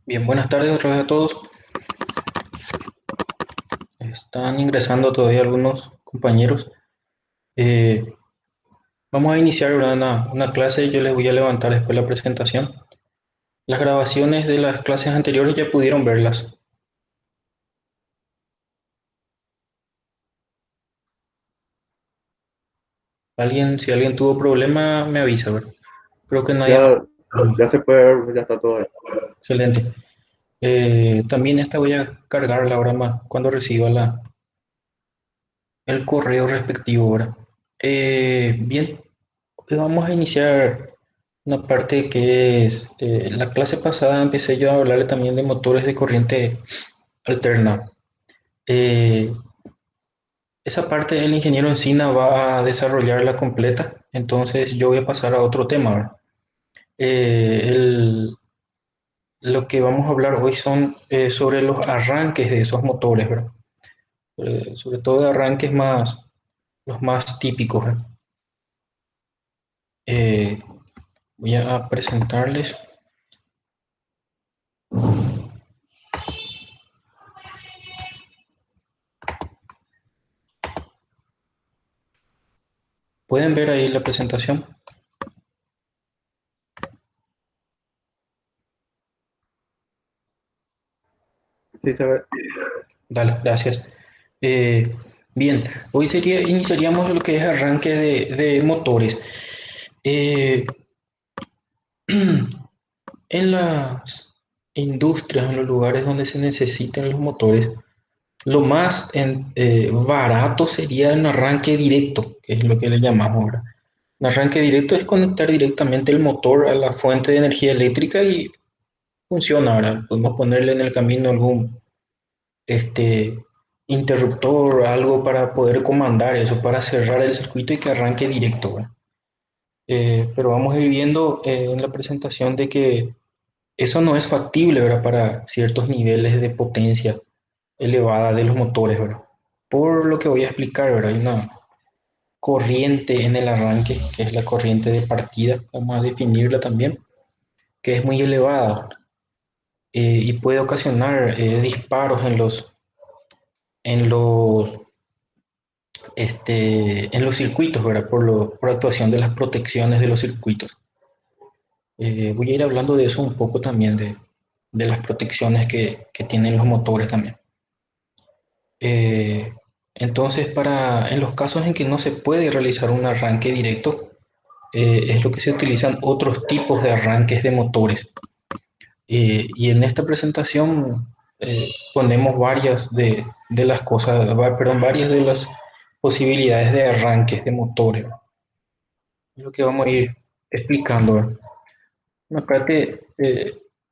Bien, buenas tardes otra vez a todos. Están ingresando todavía algunos compañeros. Eh, Vamos a iniciar una clase. Yo les voy a levantar después la presentación. Las grabaciones de las clases anteriores ya pudieron verlas. Si alguien tuvo problema, me avisa, ¿verdad? Creo que nadie Ya, tuvo problema. ya se puede ver, ya está todo ahí. Excelente. También esta voy a cargarla ahora más cuando reciba el correo respectivo, ¿verdad? Bien, hoy vamos a iniciar una parte que es, la clase pasada empecé yo a hablarle también de motores de corriente alterna. Eh, Esa parte el ingeniero Encina va a desarrollarla completa, entonces yo voy a pasar a otro tema, ¿verdad? Lo que vamos a hablar hoy son sobre los arranques de esos motores, ¿verdad? Sobre todo de arranques los más típicos, ¿verdad? Eh, Voy a presentarles. ¿Pueden ver ahí la presentación? Sí se ve. Dale, gracias. Eh, Bien, hoy iniciaríamos lo que es arranque de motores. Eh, en las industrias, en los lugares donde se necesitan los motores, lo más barato sería un arranque directo, que es lo que le llamamos ahora. Un arranque directo es conectar directamente el motor a la fuente de energía eléctrica y funciona. Ahora podemos ponerle en el camino algún este, interruptor, algo para poder comandar eso, para cerrar el circuito y que arranque directo, ¿verdad? Pero vamos a ir viendo en la presentación de que eso no es factible, ¿verdad? Para ciertos niveles de potencia elevada de los motores, ¿verdad? Por lo que voy a explicar, ¿verdad? Hay una corriente en el arranque, que es la corriente de partida, vamos a definirla también, que es muy elevada y puede ocasionar disparos en los en los circuitos, ¿verdad? Por actuación de las protecciones de los circuitos. Voy a ir hablando de eso un poco también, de las protecciones que tienen los motores también. Eh, entonces, en los casos en que no se puede realizar un arranque directo, es lo que se utilizan otros tipos de arranques de motores. Y en esta presentación ponemos de las cosas, perdón, varias de las posibilidades de arranques de motores. Es lo que vamos a ir explicando, ¿verdad? Acá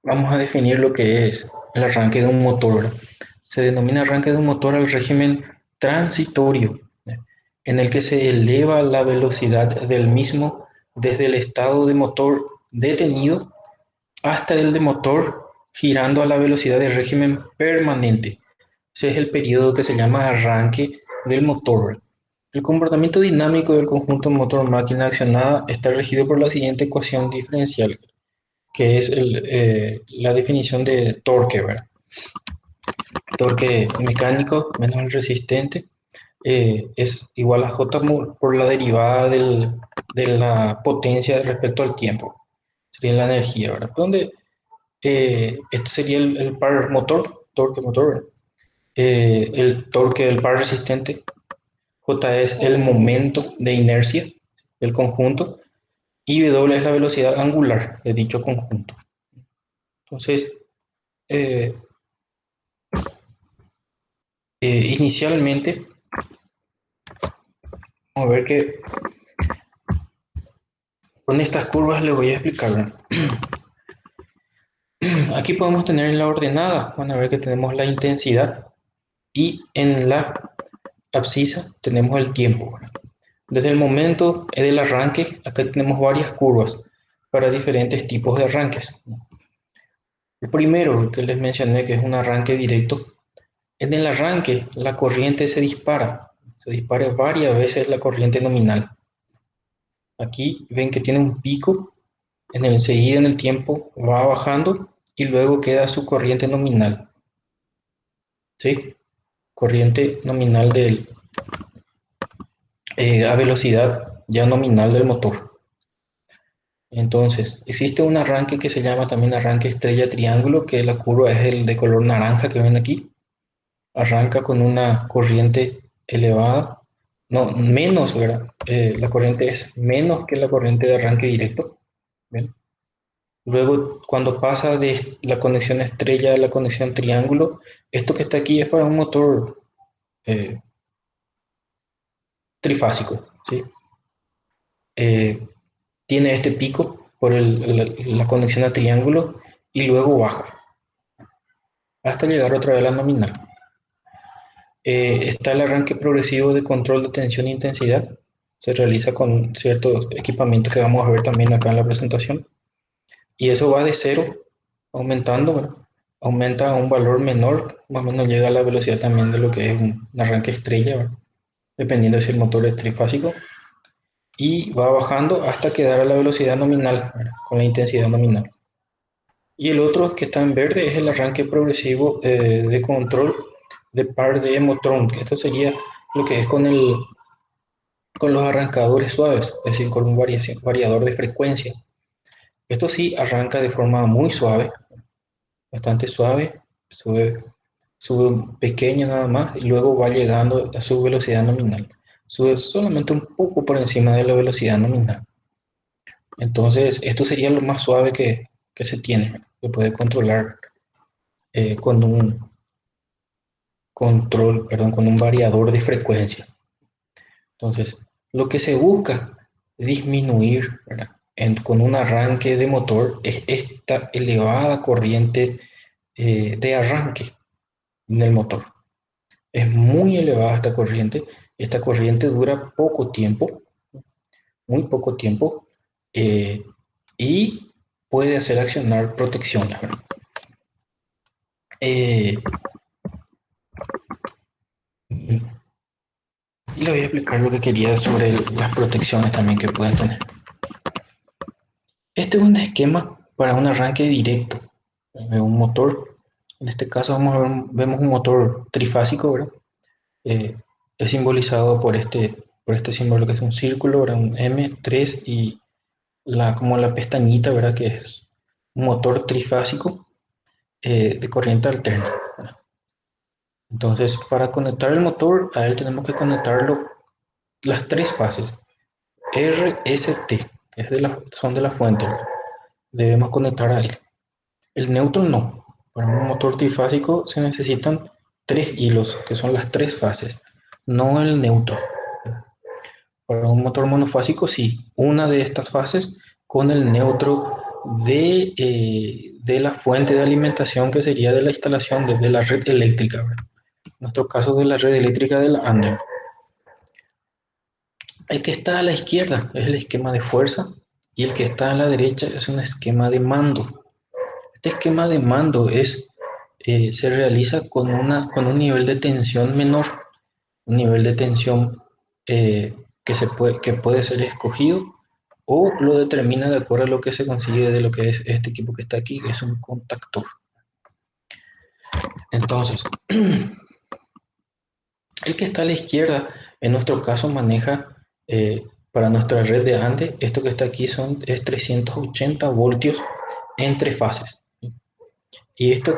vamos a definir lo que es el arranque de un motor, ¿verdad? Se denomina arranque de un motor al régimen transitorio, ¿eh? En el que se eleva la velocidad del mismo desde el estado de motor detenido hasta el de motor girando a la velocidad de régimen permanente. Ese es el periodo que se llama arranque del motor. El comportamiento dinámico del conjunto motor-máquina accionada está regido por la siguiente ecuación diferencial, que es la definición de torque, ¿verdad? Torque mecánico menos el resistente es igual a J por la derivada de la potencia respecto al tiempo. Sería la energía, ¿verdad? Donde este sería el par motor, torque motor, ¿verdad? El torque del par resistente. J es el momento de inercia del conjunto y W es la velocidad angular de dicho conjunto. Entonces, eh, inicialmente, vamos a ver que con estas curvas les voy a explicar, ¿verdad? Aquí podemos tener en la ordenada, van a ver que tenemos la intensidad y en la abscisa tenemos el tiempo, ¿verdad? Desde el momento del arranque, acá tenemos varias curvas para diferentes tipos de arranques. El primero que les mencioné, que es un arranque directo, en el arranque la corriente se dispara varias veces la corriente nominal. Aquí ven que tiene un pico, seguida en el tiempo va bajando y luego queda su corriente nominal, ¿sí? Corriente nominal a velocidad ya nominal del motor. Entonces, existe un arranque que se llama también arranque estrella triángulo, que la curva es el de color naranja que ven aquí. Arranca con una corriente elevada, no, menos, ¿verdad? La corriente es menos que la corriente de arranque directo. ¿Ven? Luego, cuando pasa de la conexión estrella a la conexión triángulo, esto que está aquí es para un motor eh, trifásico, ¿sí? Eh, Tiene este pico por la conexión a triángulo y luego baja hasta llegar otra vez a la nominal. Está el arranque progresivo de control de tensión e intensidad. Se realiza con ciertos equipamientos que vamos a ver también acá en la presentación. Y eso va de cero, aumentando, ¿verdad? Aumenta a un valor menor, más o menos llega a la velocidad también de lo que es un arranque estrella, ¿verdad? Dependiendo si el motor es trifásico. Y va bajando hasta quedar a la velocidad nominal, ¿verdad? Con la intensidad nominal. Y el otro que está en verde es el arranque progresivo de control de par de Emotron, que esto sería lo que es con los arrancadores suaves, es decir, con un variador de frecuencia. Esto sí arranca de forma muy suave, bastante suave, sube un pequeño nada más y luego va llegando a su velocidad nominal. Sube solamente un poco por encima de la velocidad nominal. Entonces, esto sería lo más suave que se tiene, que puede controlar con un control, perdón, con un variador de frecuencia. Entonces, lo que se busca disminuir, ¿verdad? Con un arranque de motor es esta elevada corriente de arranque en el motor. Es muy elevada esta corriente. Esta corriente dura poco tiempo, muy poco tiempo, eh, y puede hacer accionar protecciones, ¿verdad? Eh, y le voy a explicar lo que quería sobre las protecciones también que pueden tener. Este es un esquema para un arranque directo de un motor. En este caso vemos un motor trifásico, ¿verdad? Eh, es simbolizado por este símbolo que es un círculo, ¿verdad? Un M3 y como la pestañita, ¿verdad? Que es un motor trifásico de corriente alterna, ¿verdad? Entonces, para conectar el motor, a él tenemos que conectarlo las tres fases. RST, que son de la fuente, ¿verdad? Debemos conectar a él. El neutro no. Para un motor trifásico se necesitan tres hilos, que son las tres fases, no el neutro. Para un motor monofásico sí, una de estas fases con el neutro de la fuente de alimentación que sería de la instalación de la red eléctrica, ¿verdad? En nuestro caso de la red eléctrica de la ANDE. El que está a la izquierda es el esquema de fuerza y el que está a la derecha es un esquema de mando. Este esquema de mando se realiza con un nivel de tensión menor, un nivel de tensión que puede ser escogido o lo determina de acuerdo a lo que se consigue de lo que es este equipo que está aquí, que es un contactor. Entonces, el que está a la izquierda, en nuestro caso, maneja para nuestra red de ANDE, esto que está aquí es 380 voltios entre fases. Y este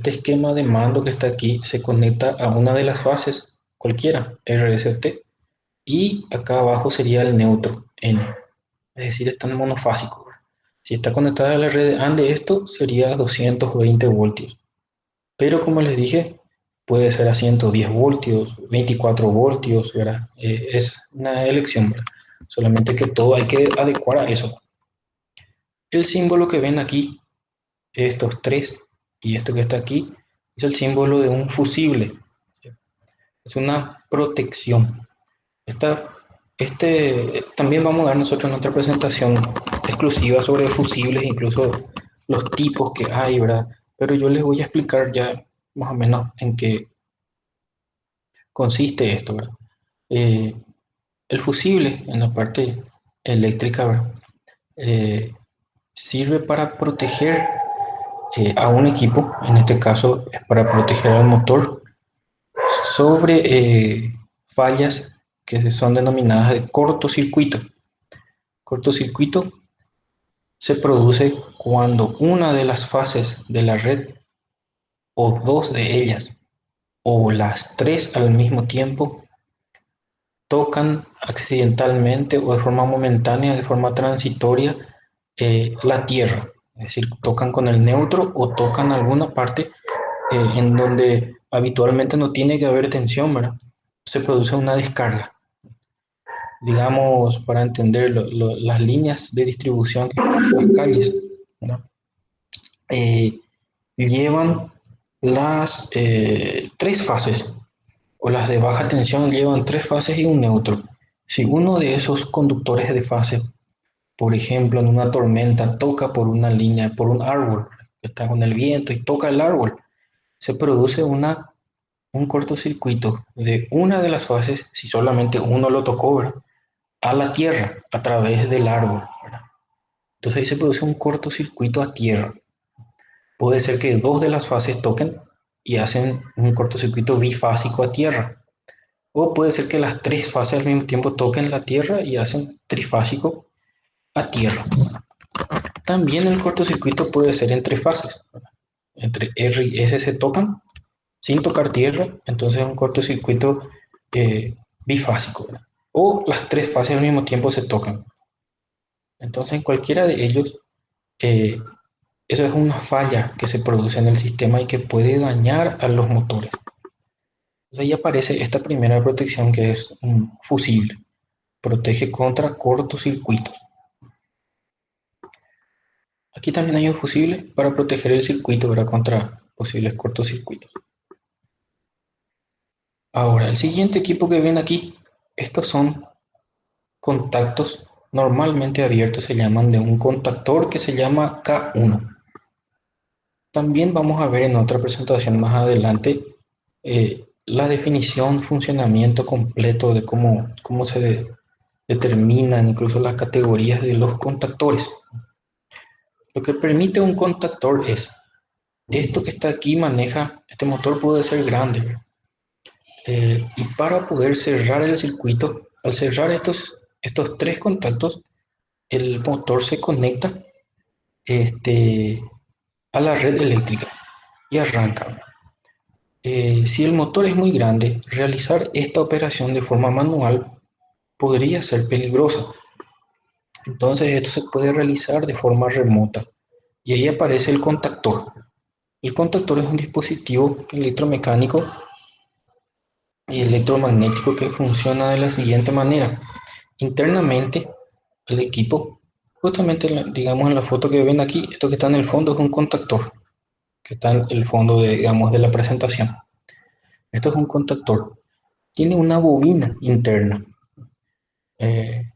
esquema de mando que está aquí se conecta a una de las fases, cualquiera, RST, y acá abajo sería el neutro, N. Es decir, está en monofásico. Si está conectada a la red ANDE, esto sería 220 voltios. Pero como les dije, puede ser a 110 voltios, 24 voltios, ¿verdad? Es una elección, ¿verdad? Solamente que todo hay que adecuar a eso. El símbolo que ven aquí, estos tres y esto que está aquí, es el símbolo de un fusible. Es una protección. También vamos a dar nosotros en otra presentación exclusiva sobre fusibles, incluso los tipos que hay, ¿verdad? Pero yo les voy a explicar ya más o menos en qué consiste esto, ¿verdad? Eh, el fusible en la parte eléctrica, ¿verdad? Eh, Sirve para proteger a un equipo, en este caso es para proteger al motor, sobre fallas que son denominadas de cortocircuito. Cortocircuito se produce cuando una de las fases de la red, o dos de ellas, o las tres al mismo tiempo, tocan accidentalmente o de forma momentánea, de forma transitoria, la Tierra. Es decir, tocan con el neutro o tocan alguna parte en donde habitualmente no tiene que haber tensión, ¿verdad? Se produce una descarga. Digamos, para entender las líneas de distribución que están en las calles, ¿no? eh, llevan las tres fases, o las de baja tensión llevan tres fases y un neutro. Si uno de esos conductores de fase, por ejemplo, en una tormenta, toca por una línea, por un árbol, que está con el viento y toca el árbol, se produce un cortocircuito de una de las fases, si solamente uno lo tocó, ¿verdad?, a la tierra a través del árbol, ¿verdad? Entonces ahí se produce un cortocircuito a tierra. Puede ser que dos de las fases toquen y hacen un cortocircuito bifásico a tierra. O puede ser que las tres fases al mismo tiempo toquen la tierra y hacen trifásico a tierra. También el cortocircuito puede ser entre fases, ¿verdad? Entre R y S se tocan sin tocar tierra, entonces es un cortocircuito bifásico, ¿verdad? O las tres fases al mismo tiempo se tocan. Entonces en cualquiera de ellos, eh, eso es una falla que se produce en el sistema y que puede dañar a los motores. Entonces ahí aparece esta primera protección, que es un fusible. Protege contra cortocircuitos. Aquí también hay un fusible para proteger el circuito, ¿verdad?, contra posibles cortocircuitos. Ahora, el siguiente equipo que ven aquí, estos son contactos normalmente abiertos, se llaman de un contactor que se llama K1. También vamos a ver en otra presentación más adelante la definición, funcionamiento completo de cómo se determinan incluso las categorías de los contactores. Lo que permite un contactor es esto que está aquí, maneja, este motor puede ser grande, y para poder cerrar el circuito, al cerrar estos tres contactos, el motor se conecta este, a la red eléctrica y arranca. Si el motor es muy grande, realizar esta operación de forma manual podría ser peligrosa. Entonces esto se puede realizar de forma remota. Y ahí aparece el contactor. El contactor es un dispositivo electromecánico y electromagnético que funciona de la siguiente manera. Internamente, el equipo, justamente digamos en la foto que ven aquí, esto que está en el fondo es un contactor, que está en el fondo digamos, de la presentación. Esto es un contactor. Tiene una bobina interna. Eh,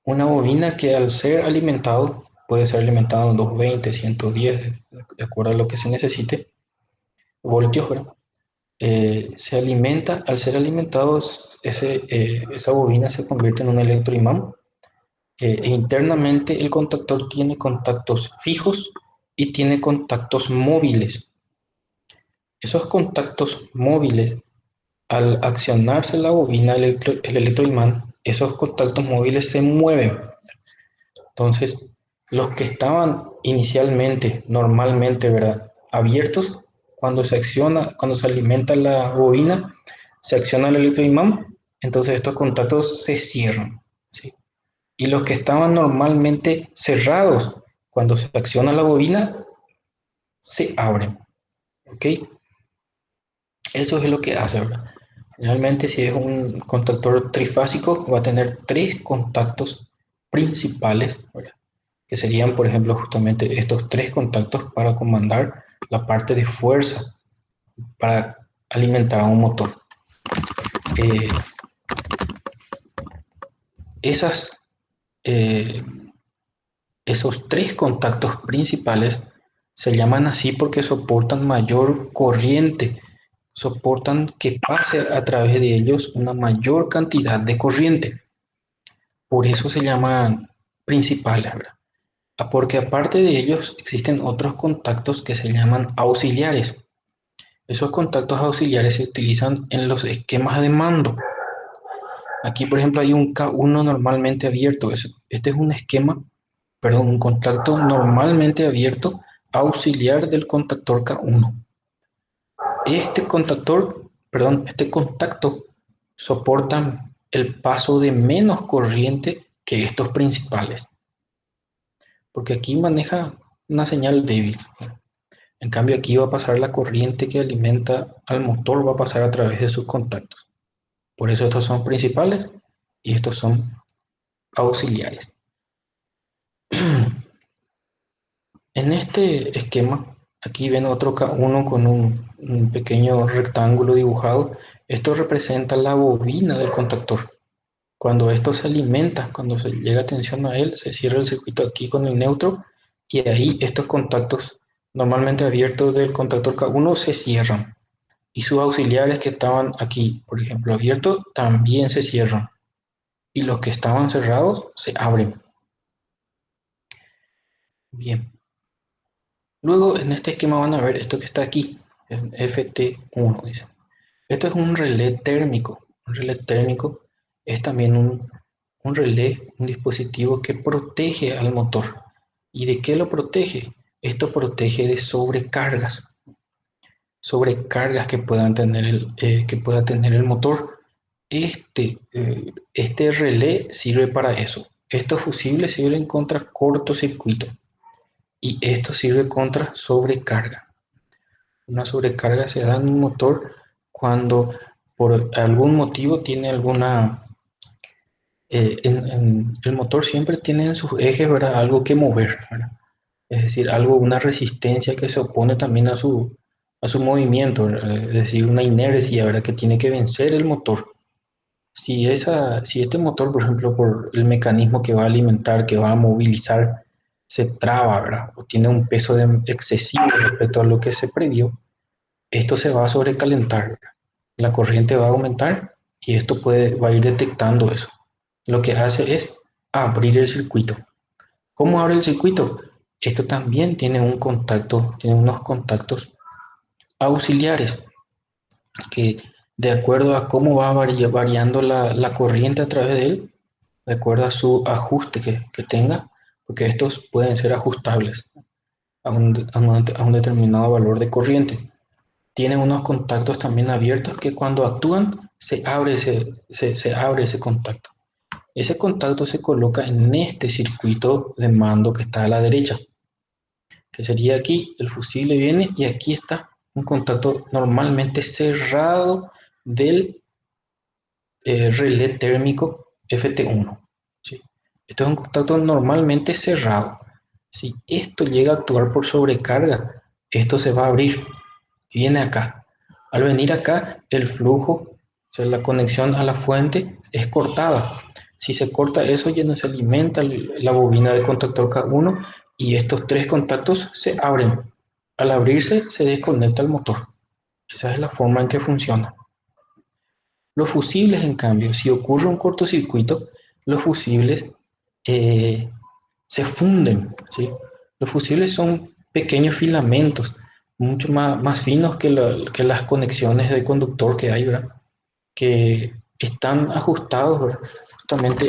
una bobina que al ser alimentado, puede ser alimentado en 220, 110, de acuerdo a lo que se necesite, voltios, ¿verdad? Se alimenta, al ser alimentados, esa bobina se convierte en un electroimán, e internamente el contactor tiene contactos fijos y tiene contactos móviles. Esos contactos móviles, al accionarse la bobina, el electroimán, esos contactos móviles se mueven. Entonces, los que estaban inicialmente, normalmente, ¿verdad?, abiertos, cuando se alimenta la bobina, se acciona el electroimán, entonces estos contactos se cierran, ¿sí? Y los que estaban normalmente cerrados, cuando se acciona la bobina, se abren, ¿ok? Eso es lo que hace, ¿verdad? Realmente, si es un contactor trifásico, va a tener tres contactos principales, ¿verdad?, que serían, por ejemplo, justamente estos tres contactos para comandar la parte de fuerza para alimentar a un motor. Eh, esas, eh, esos tres contactos principales se llaman así porque soportan mayor corriente, soportan que pase a través de ellos una mayor cantidad de corriente. Por eso se llaman principales, ¿verdad? Porque aparte de ellos existen otros contactos que se llaman auxiliares. Esos contactos auxiliares se utilizan en los esquemas de mando. Aquí, por ejemplo, hay un K1 normalmente abierto. Este es un esquema, perdón, un contacto normalmente abierto auxiliar del contactor K1. Este contacto soporta el paso de menos corriente que estos principales, porque aquí maneja una señal débil. En cambio, aquí va a pasar la corriente que alimenta al motor, va a pasar a través de sus contactos. Por eso estos son principales y estos son auxiliares. En este esquema, aquí ven otro K1 con un pequeño rectángulo dibujado. Esto representa la bobina del contactor. Cuando esto se alimenta, cuando se llega tensión a él, se cierra el circuito aquí con el neutro y ahí estos contactos normalmente abiertos del contactor K1 se cierran. Y sus auxiliares que estaban aquí, por ejemplo, abiertos, también se cierran. Y los que estaban cerrados se abren. Bien. Luego en este esquema van a ver esto que está aquí, el FT1, dice. Esto es un relé térmico. Un relé térmico es también un relé, un dispositivo que protege al motor. ¿Y de qué lo protege? Esto protege de sobrecargas que pueda tener el motor. Este relé sirve para eso. Estos fusibles sirven contra cortocircuito y esto sirve contra sobrecarga. Una sobrecarga se da en un motor cuando por algún motivo tiene alguna... el motor siempre tiene en sus ejes, ¿verdad?, algo que mover, ¿verdad? Es decir, una resistencia que se opone también a su movimiento, ¿verdad? Es decir, una inercia, ¿verdad?, que tiene que vencer el motor. Si este motor, por ejemplo, por el mecanismo que va a alimentar, que va a movilizar, se traba, ¿verdad?, o tiene un peso excesivo respecto a lo que se previó, esto se va a sobrecalentar, la corriente va a aumentar y esto va a ir detectando eso. Lo que hace es abrir el circuito. ¿Cómo abre el circuito? Esto también tiene tiene unos contactos auxiliares que de acuerdo a cómo va variando la corriente a través de él, de acuerdo a su ajuste que tenga, porque estos pueden ser ajustables a un determinado valor de corriente. Tienen unos contactos también abiertos que cuando actúan se abre ese contacto. Ese contacto se coloca en este circuito de mando que está a la derecha, que sería aquí, el fusible viene y aquí está un contacto normalmente cerrado del relé térmico FT1. ¿Sí? Esto es un contacto normalmente cerrado. Si esto llega a actuar por sobrecarga, esto se va a abrir. Viene acá. Al venir acá, el flujo, o sea, la conexión a la fuente es cortada. Si se corta eso, ya no se alimenta la bobina de contactor K1 y estos tres contactos se abren. Al abrirse, se desconecta el motor. Esa es la forma en que funciona. Los fusibles, en cambio, si ocurre un cortocircuito, los fusibles eh, se funden, ¿sí? Los fusibles son pequeños filamentos, mucho más finos que las conexiones de conductor que hay, ¿verdad? Que están ajustados, ¿verdad?, justamente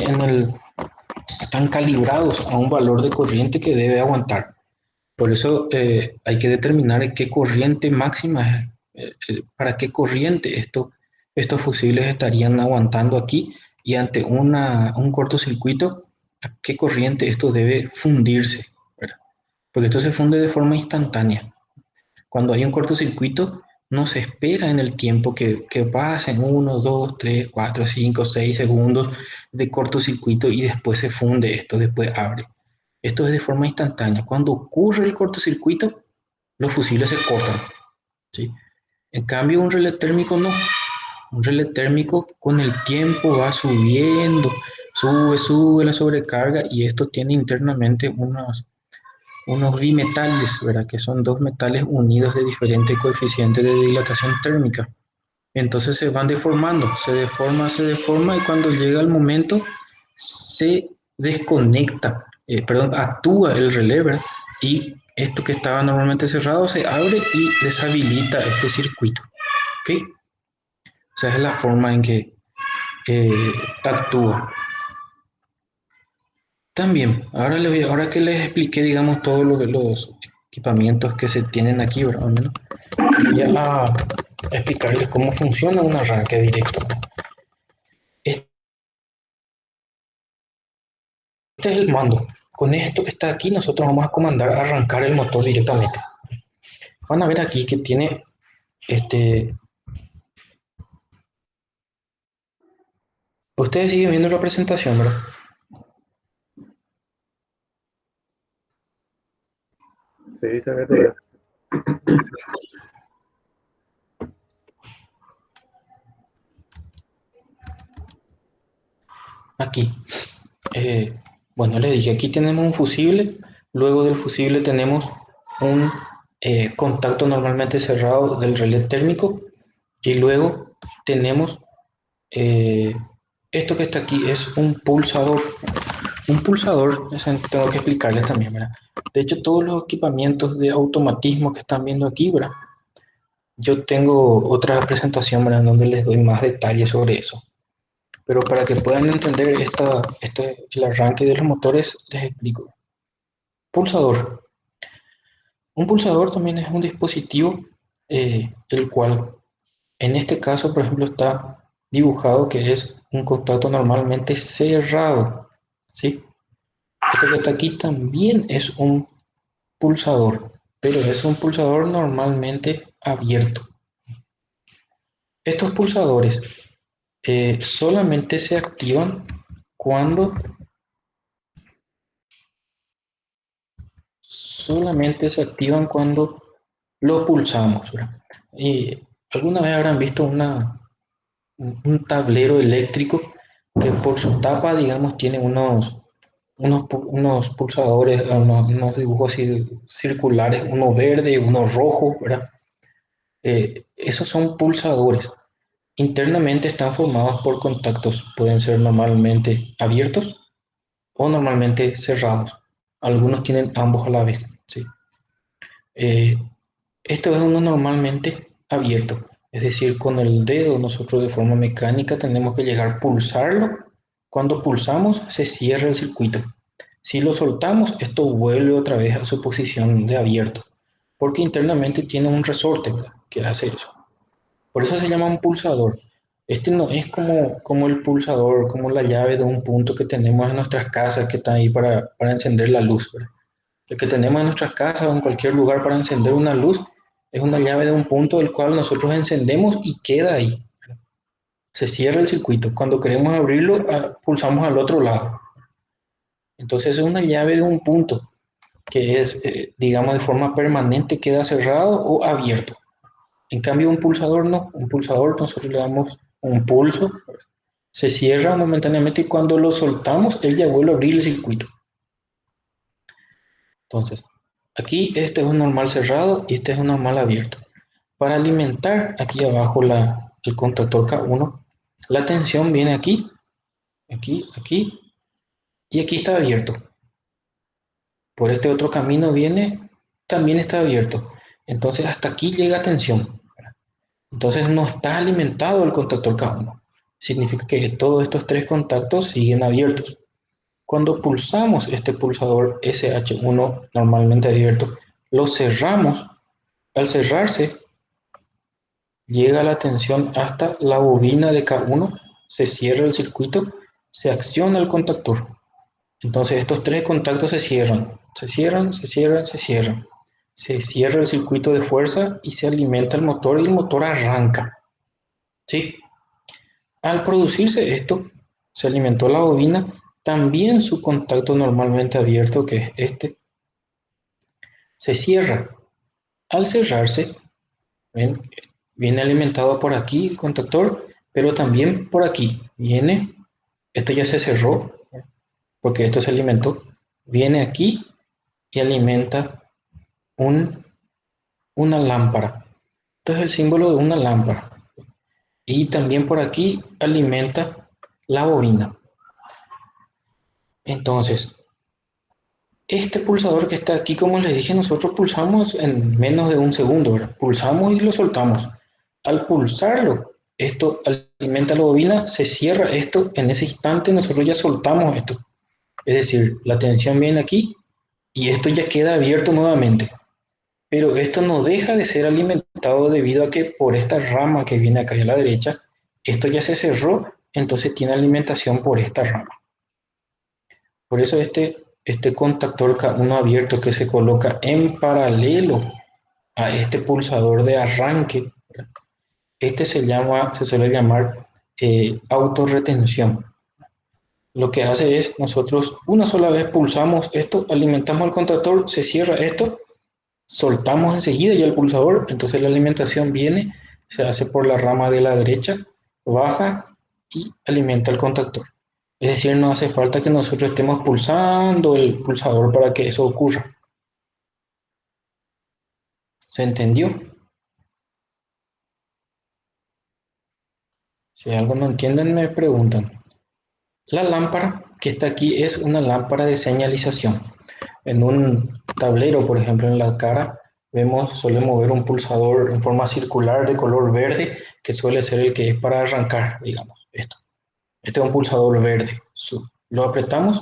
están calibrados a un valor de corriente que debe aguantar. Por eso hay que determinar qué corriente máxima, para qué corriente estos fusibles estarían aguantando aquí y ante un cortocircuito, a qué corriente esto debe fundirse, ¿verdad? Porque esto se funde de forma instantánea. Cuando hay un cortocircuito, no se espera en el tiempo que pasen 1, 2, 3, 4, 5, 6 segundos de cortocircuito y después se funde esto, después abre. Esto es de forma instantánea. Cuando ocurre el cortocircuito, los fusibles se cortan, ¿sí? En cambio, un relé térmico no. Un relé térmico con el tiempo va subiendo, sube la sobrecarga y esto tiene internamente unos bimetales, ¿verdad? Que son dos metales unidos de diferente coeficiente de dilatación térmica. Entonces se van deformando, se deforma y cuando llega el momento se desconecta perdón, actúa el relé, ¿verdad? Y esto que estaba normalmente cerrado se abre y deshabilita este circuito. ¿Ok? Esa es la forma en que actúa. También, ahora que les expliqué, digamos, todos los equipamientos que se tienen aquí, ¿verdad? Al menos, voy a explicarles cómo funciona un arranque directo. Este es el mando. Con esto que está aquí, nosotros vamos a comandar a arrancar el motor directamente. Van a ver aquí que tiene este. Ustedes siguen viendo la presentación, ¿verdad? Sí, se ve todavía. Aquí. Eh, bueno, les dije, aquí tenemos un fusible. Luego del fusible tenemos un contacto normalmente cerrado del relé térmico. Y luego tenemos eh, esto que está aquí, es un pulsador. Un pulsador, eso tengo que explicarles también, ¿verdad? De hecho, todos los equipamientos de automatismo que están viendo aquí, ¿verdad? Yo tengo otra presentación, ¿verdad? Donde les doy más detalles sobre eso. Pero para que puedan entender el arranque de los motores, les explico. Pulsador. Un pulsador también es un dispositivo el cual, en este caso, por ejemplo, está dibujado que es un contacto normalmente cerrado. ¿Sí? Esto que está aquí también es un pulsador, pero es un pulsador normalmente abierto. Estos pulsadores solamente se activan cuando solamente se activan cuando lo pulsamos, ¿verdad? Y alguna vez habrán visto un tablero eléctrico que por su tapa, digamos, tiene unos pulsadores, unos dibujos así circulares, uno verde, uno rojo, ¿verdad? Esos son pulsadores. Internamente están formados por contactos, pueden ser normalmente abiertos o normalmente cerrados. Algunos tienen ambos a la vez, ¿sí? Eh, Esto es uno normalmente abierto, es decir, con el dedo nosotros de forma mecánica tenemos que llegar a pulsarlo. Cuando pulsamos se cierra el circuito. Si lo soltamos, esto vuelve otra vez a su posición de abierto, porque internamente tiene un resorte, ¿verdad?, que hace eso. Por eso se llama un pulsador. Este no es como el pulsador, como la llave de un punto que tenemos en nuestras casas que está ahí para encender la luz, ¿verdad? El que tenemos en nuestras casas o en cualquier lugar para encender una luz es una llave de un punto del cual nosotros encendemos y queda ahí. Se cierra el circuito. Cuando queremos abrirlo, pulsamos al otro lado. Entonces es una llave de un punto que es, digamos, de forma permanente queda cerrado o abierto. En cambio, un pulsador no. Un pulsador nosotros le damos un pulso, se cierra momentáneamente y cuando lo soltamos, él ya vuelve a abrir el circuito. Entonces, aquí este es un normal cerrado y este es un normal abierto. Para alimentar aquí abajo el contactor K1, la tensión viene aquí, aquí y aquí está abierto. Por este otro camino viene, también está abierto. Entonces hasta aquí llega tensión. Entonces no está alimentado el contactor K1. Significa que todos estos tres contactos siguen abiertos. Cuando pulsamos este pulsador SH1 normalmente abierto, lo cerramos. Al cerrarse, llega la tensión hasta la bobina de K1, se cierra el circuito, se acciona el contactor. Entonces estos tres contactos se cierran, se cierran, se cierran, se cierran. Se cierra el circuito de fuerza y se alimenta el motor y el motor arranca. ¿Sí? Al producirse esto, se alimentó la bobina, también su contacto normalmente abierto, que es este, se cierra. Al cerrarse, ¿ven?, viene alimentado por aquí el contactor, pero también por aquí. Viene, esto ya se cerró, porque esto se alimentó. Viene aquí y alimenta un, una lámpara. Esto es el símbolo de una lámpara. Y también por aquí alimenta la bobina. Entonces, Este pulsador que está aquí, como les dije, nosotros pulsamos en menos de un segundo, ¿verdad? Pulsamos y lo soltamos. Al pulsarlo, esto alimenta la bobina, se cierra esto, en ese instante nosotros ya soltamos esto. Es decir, la tensión viene aquí y esto ya queda abierto nuevamente. Pero esto no deja de ser alimentado debido a que por esta rama que viene acá a la derecha, esto ya se cerró, entonces tiene alimentación por esta rama. Por eso este contactor K1 abierto que se coloca en paralelo a este pulsador de arranque, este se suele llamar autorretención. Lo que hace es, nosotros una sola vez pulsamos esto, alimentamos el contactor, se cierra esto, soltamos enseguida ya el pulsador, entonces la alimentación viene, se hace por la rama de la derecha, baja y alimenta el contactor. Es decir, no hace falta que nosotros estemos pulsando el pulsador para que eso ocurra. ¿Se entendió? Si algo no entienden, me preguntan. La lámpara que está aquí es una lámpara de señalización. En un tablero, por ejemplo, en la cara, solemos ver un pulsador en forma circular de color verde, que suele ser el que es para arrancar, digamos, esto. Este es un pulsador verde. Lo apretamos,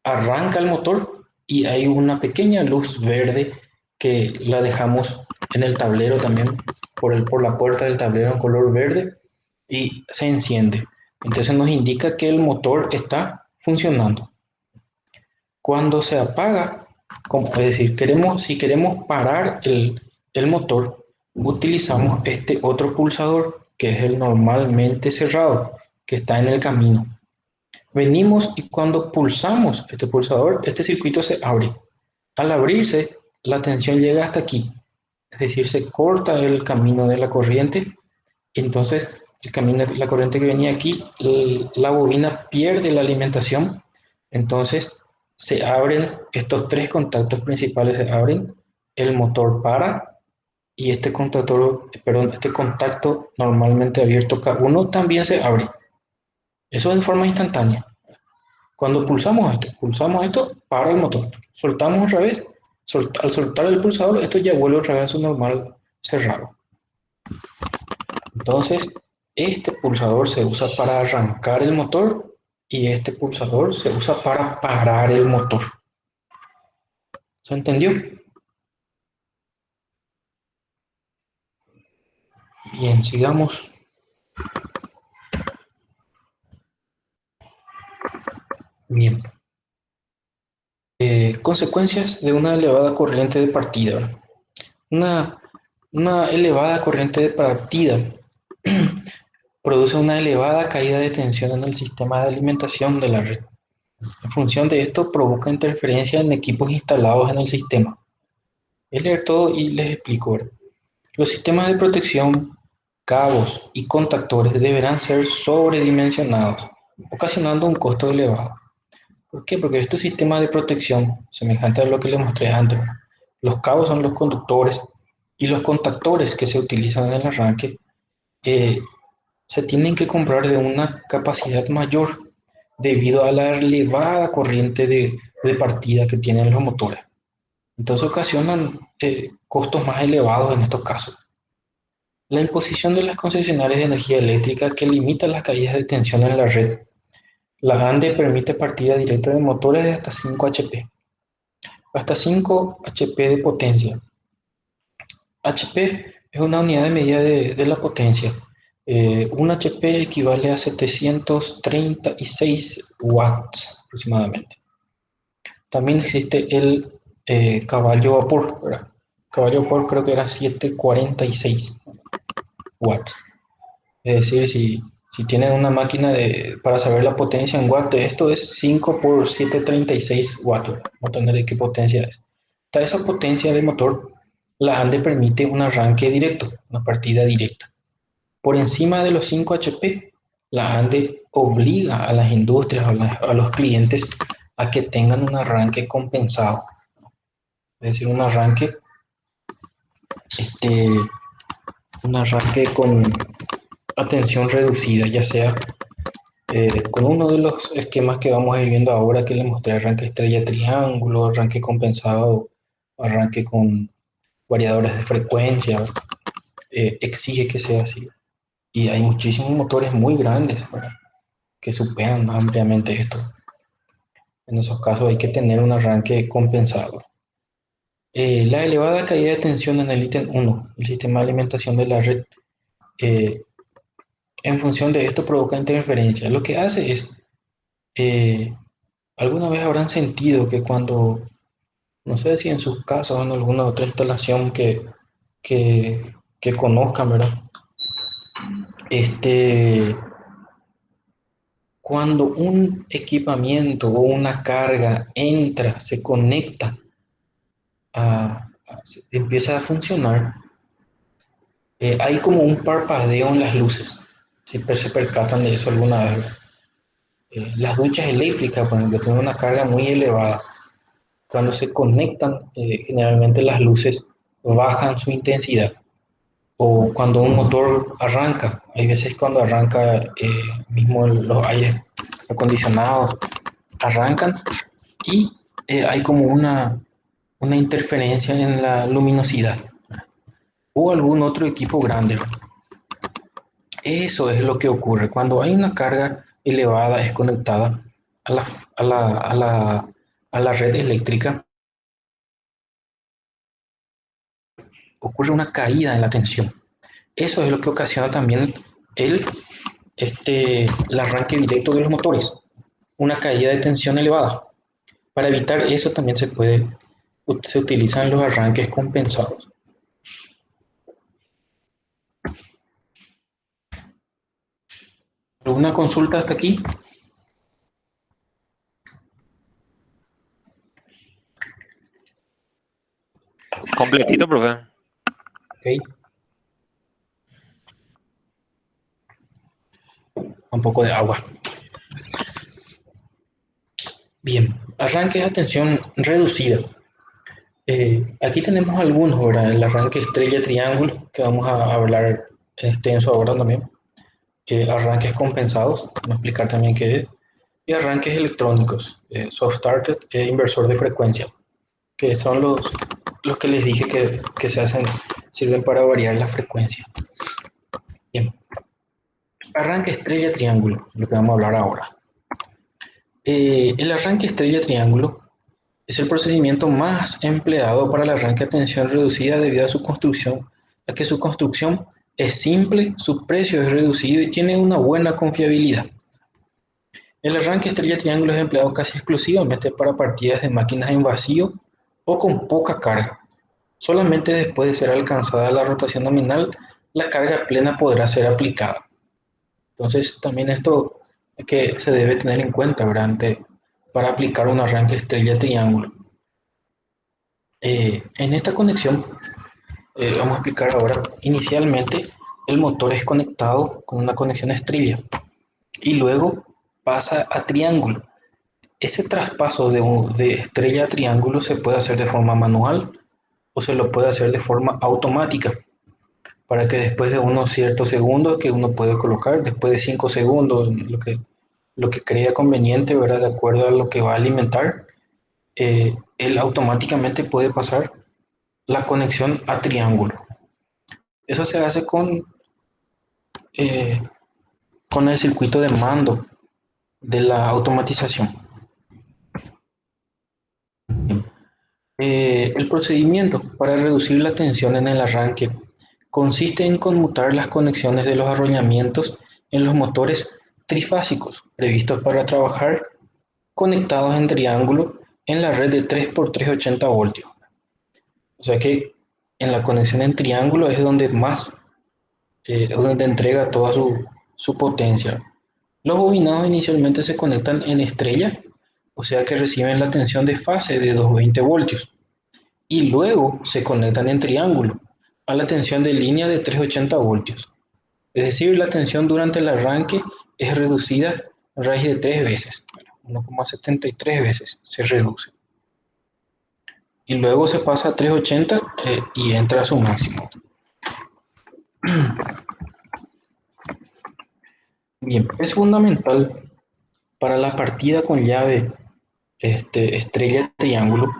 arranca el motor y hay una pequeña luz verde que la dejamos en el tablero también, por la puerta del tablero en color verde y se enciende. Entonces nos indica que el motor está funcionando. Cuando se apaga, es decir, si queremos parar el motor, utilizamos este otro pulsador que es el normalmente cerrado, que está en el camino. Venimos y cuando pulsamos este pulsador, este circuito se abre. Al abrirse, la tensión llega hasta aquí, es decir, se corta el camino de la corriente. Entonces, la corriente que venía aquí, la bobina pierde la alimentación. Entonces, se abren estos tres contactos principales, se abren, el motor para y este contacto normalmente abierto K1 también se abre. Eso es de forma instantánea. Cuando pulsamos esto, para el motor. Soltamos otra vez, al soltar el pulsador, esto ya vuelve otra vez a su normal cerrado. Entonces, este pulsador se usa para arrancar el motor y este pulsador se usa para parar el motor. ¿Se entendió? Bien, sigamos. Bien. Consecuencias de una elevada corriente de partida. Una, una elevada corriente de partida produce una elevada caída de tensión en el sistema de alimentación de la red. En función de esto, provoca interferencia en equipos instalados en el sistema. Voy a leer todo y les explico ahora. Los sistemas de protección, cabos y contactores deberán ser sobredimensionados, ocasionando un costo elevado. ¿Por qué? Porque estos sistemas de protección, semejante a lo que les mostré antes, los cabos son los conductores y los contactores que se utilizan en el arranque eh, se tienen que comprar de una capacidad mayor debido a la elevada corriente de partida que tienen los motores. Entonces ocasionan costos más elevados en estos casos. La imposición de las concesionarias de energía eléctrica que limita las caídas de tensión en la red. La ANDE permite partida directa de motores de hasta 5 HP. Hasta 5 HP de potencia. HP es una unidad de medida de la potencia. Un HP equivale a 736 watts aproximadamente. También existe el caballo vapor, ¿verdad? Caballo vapor creo que era 746 watts. Es decir, si tienen una máquina para saber la potencia en watts de esto, es 5 por 736 watts. Vamos a tener de qué potencia es. Está esa potencia de motor, la ANDE permite un arranque directo, una partida directa. Por encima de los 5 HP, la ANDE obliga a las industrias, a los clientes, a que tengan un arranque compensado. Es decir, este, un arranque con atención reducida, ya sea Con uno de los esquemas que vamos a ir viendo ahora, que le mostré arranque estrella triángulo, arranque compensado, arranque con variadores de frecuencia, exige que sea así. Y hay muchísimos motores muy grandes, ¿verdad?, que superan ampliamente esto. En esos casos hay que tener un arranque compensado. La elevada caída de tensión en el ítem 1, el sistema de alimentación de la red, eh, en función de esto provoca interferencia. Lo que hace es, eh, alguna vez habrán sentido que cuando, no sé si en sus casos o en alguna otra instalación que conozcan, ¿verdad? Este, cuando un equipamiento o una carga entra, se conecta, empieza a funcionar, hay como un parpadeo en las luces. Si se percatan de eso alguna vez, ¿verdad? Las duchas eléctricas, por ejemplo, tienen una carga muy elevada. Cuando se conectan, generalmente las luces bajan su intensidad. O cuando un motor arranca, hay veces cuando arranca, mismo los aires acondicionados arrancan y hay como una interferencia en la luminosidad o algún otro equipo grande. Eso es lo que ocurre cuando hay una carga elevada es conectada a la, a la, a la, a la red eléctrica. Ocurre una caída en la tensión. Eso es lo que ocasiona también el, el arranque directo de los motores, una caída de tensión elevada. Para evitar eso también se utilizan los arranques compensados. ¿Alguna consulta hasta aquí? Completito, profe. Ok, un poco de agua. Bien, arranques a tensión reducida. Aquí tenemos algunos, ¿verdad? El arranque estrella triángulo, que vamos a hablar extenso ahora también. Arranques compensados, vamos a explicar también qué es. Y arranques electrónicos, soft started e inversor de frecuencia, que son los que les dije que se hacen, sirven para variar la frecuencia. Bien, arranque estrella triángulo, lo que vamos a hablar ahora. El arranque estrella triángulo es el procedimiento más empleado para el arranque a tensión reducida debido a que su construcción es simple, su precio es reducido y tiene una buena confiabilidad. El arranque estrella triángulo es empleado casi exclusivamente para partidas de máquinas en vacío o con poca carga. Solamente después de ser alcanzada la rotación nominal, la carga plena podrá ser aplicada. Entonces, también esto que se debe tener en cuenta, ¿verdad?, para aplicar un arranque estrella triángulo. En esta conexión, vamos a explicar ahora, inicialmente el motor es conectado con una conexión estrella y luego pasa a triángulo. Ese traspaso de estrella a triángulo se puede hacer de forma manual o se lo puede hacer de forma automática, para que después de unos ciertos segundos que uno puede colocar, después de 5 segundos, lo que crea conveniente, ¿verdad?, de acuerdo a lo que va a alimentar, él automáticamente puede pasar la conexión a triángulo. Eso se hace eh, con el circuito de mando de la automatización. El procedimiento para reducir la tensión en el arranque consiste en conmutar las conexiones de los arrollamientos en los motores trifásicos previstos para trabajar conectados en triángulo en la red de 3 por 380 voltios. O sea que en la conexión en triángulo es donde más, donde entrega toda su potencia. Los bobinados inicialmente se conectan en estrella, o sea que reciben la tensión de fase de 220 voltios, y luego se conectan en triángulo a la tensión de línea de 380 voltios. Es decir, la tensión durante el arranque es reducida a raíz de 3 veces, 1,73 veces se reduce. Y luego se pasa a 380 y entra a su máximo. Bien, es fundamental para la partida con llave estrella triángulo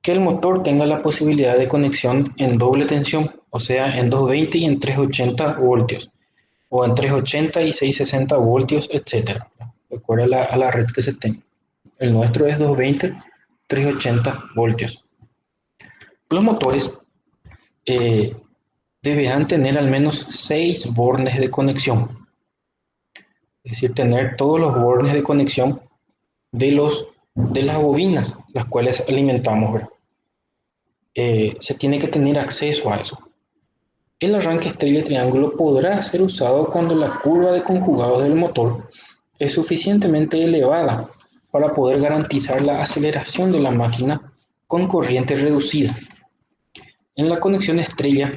que el motor tenga la posibilidad de conexión en doble tensión, o sea, en 220 y en 380 voltios, o en 380 y 660 voltios, etcétera. De acuerdo a la red que se tenga. El nuestro es 220, 380 voltios. Los motores eh, deberán tener al menos 6 bornes de conexión, es decir, tener todos los bornes de conexión de las bobinas, las cuales alimentamos, ¿verdad? Se tiene que tener acceso a eso. El arranque estrella triángulo podrá ser usado cuando la curva de conjugados del motor es suficientemente elevada para poder garantizar la aceleración de la máquina con corriente reducida. En la conexión estrella,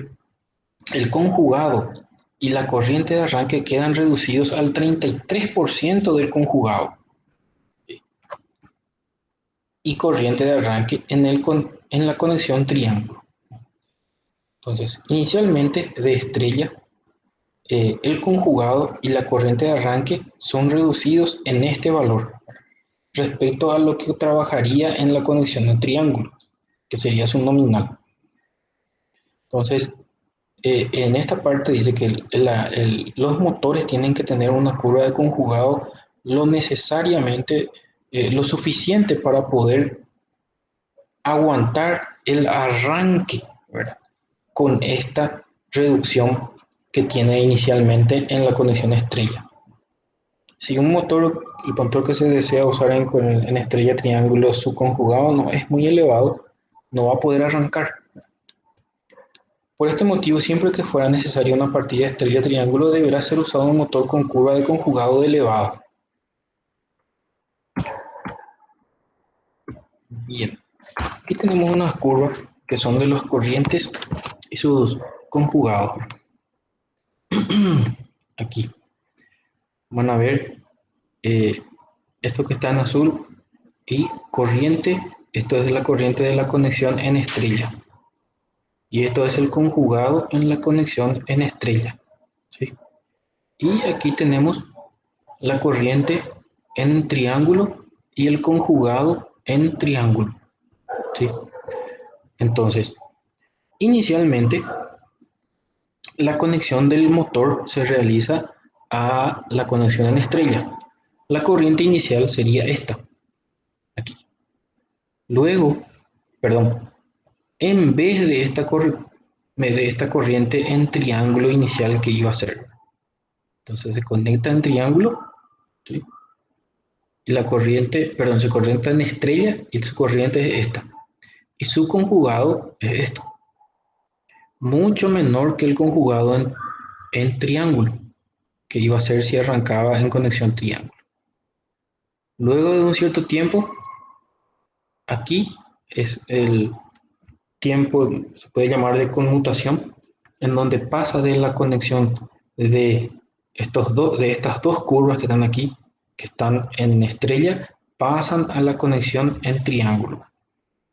el conjugado y la corriente de arranque quedan reducidos al 33% del conjugado y corriente de arranque en la conexión triángulo. Entonces, inicialmente de estrella, el conjugado y la corriente de arranque son reducidos en este valor respecto a lo que trabajaría en la conexión de triángulo, que sería su nominal. Entonces, en esta parte dice que los motores tienen que tener una curva de conjugado lo necesariamente, lo suficiente para poder aguantar el arranque, ¿verdad? Con esta reducción que tiene inicialmente en la conexión estrella. Si un motor, el motor que se desea usar en estrella triángulo, su conjugado no es muy elevado, no va a poder arrancar. Por este motivo, siempre que fuera necesaria una partida estrella triángulo, deberá ser usado un motor con curva de conjugado elevado. Bien, aquí tenemos unas curvas que son de los corrientes y sus conjugados. Aquí van a ver esto que está en azul y corriente, esto es la corriente de la conexión en estrella. Y esto es el conjugado en la conexión en estrella, ¿sí? Y aquí tenemos la corriente en triángulo y el conjugado en triángulo, ¿sí? Entonces, inicialmente, la conexión del motor se realiza a la conexión en estrella. La corriente inicial sería esta, aquí. Luego, perdón, en vez de esta corriente en triángulo inicial que iba a ser. Entonces se conecta en triángulo, ¿sí? Y la corriente, perdón, se conecta en estrella y su corriente es esta. Y su conjugado es esto. Mucho menor que el conjugado en triángulo, que iba a ser si arrancaba en conexión triángulo. Luego de un cierto tiempo, aquí es el tiempo, se puede llamar de conmutación, en donde pasa de la conexión de estas dos curvas que están aquí, que están en estrella, pasan a la conexión en triángulo.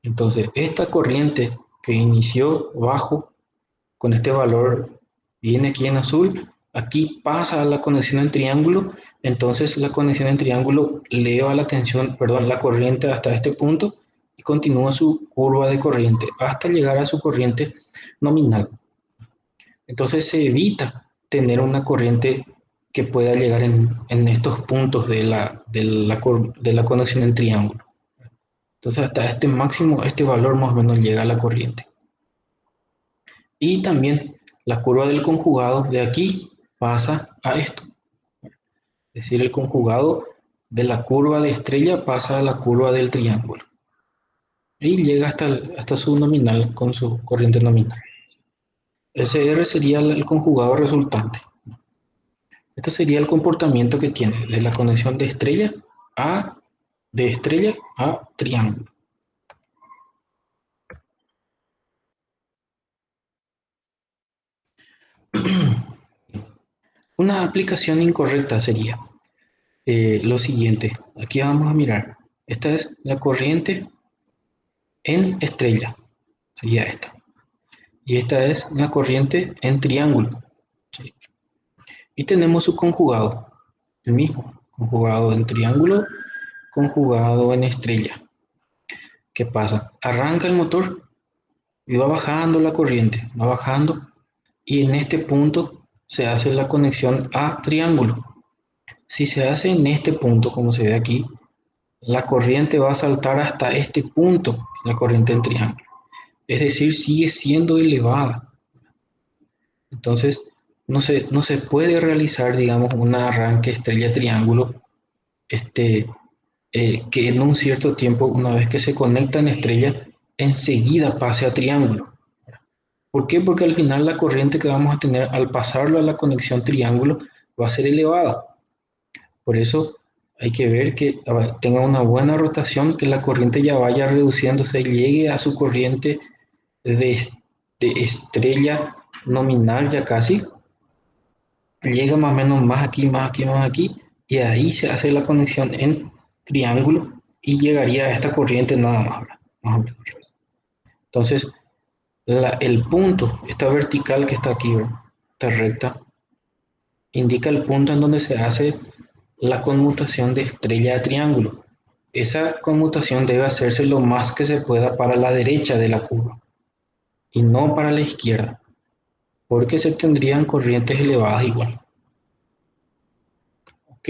Entonces, esta corriente que inició bajo con este valor viene aquí en azul, aquí pasa a la conexión en triángulo, entonces la conexión en triángulo eleva la tensión, perdón, la corriente hasta este punto y continúa su curva de corriente hasta llegar a su corriente nominal. Entonces se evita tener una corriente que pueda llegar en estos puntos de la conexión en triángulo. Entonces hasta este máximo, este valor más o menos llega a la corriente. Y también la curva del conjugado de aquí pasa a esto. Es decir, el conjugado de la curva de estrella pasa a la curva del triángulo. Y llega hasta su nominal con su corriente nominal. SR sería el conjugado resultante. Este sería el comportamiento que tiene de la conexión de estrella a triángulo. Una aplicación incorrecta sería lo siguiente. Aquí vamos a mirar. Esta es la corriente en estrella. Sería esta. Y esta es la corriente en triángulo. ¿Sí? Y tenemos su conjugado. el mismo, conjugado en triángulo, conjugado en estrella. ¿Qué pasa? Arranca el motor y va bajando la corriente, va bajando, y en este punto se hace la conexión a triángulo. Si se hace en este punto, como se ve aquí, la corriente va a saltar hasta este punto, la corriente en triángulo. Es decir, sigue siendo elevada. Entonces, no se puede realizar, digamos, un arranque estrella-triángulo que en un cierto tiempo, una vez que se conecta en estrella, enseguida pase a triángulo. ¿Por qué? Porque al final la corriente que vamos a tener al pasarlo a la conexión triángulo va a ser elevada. Por eso hay que ver que tenga una buena rotación, que la corriente ya vaya reduciéndose y llegue a su corriente de, de estrella nominal ya casi, llega más o menos más aquí, más aquí, más aquí, y ahí se hace la conexión en triángulo y llegaría a esta corriente nada más, ¿verdad? Más o menos. Entonces, el punto, esta vertical que está aquí, ¿verdad? Esta recta, indica el punto en donde se hace la conmutación de estrella a triángulo. Esa conmutación debe hacerse lo más que se pueda para la derecha de la curva y no para la izquierda, porque se tendrían corrientes elevadas igual. ¿Ok?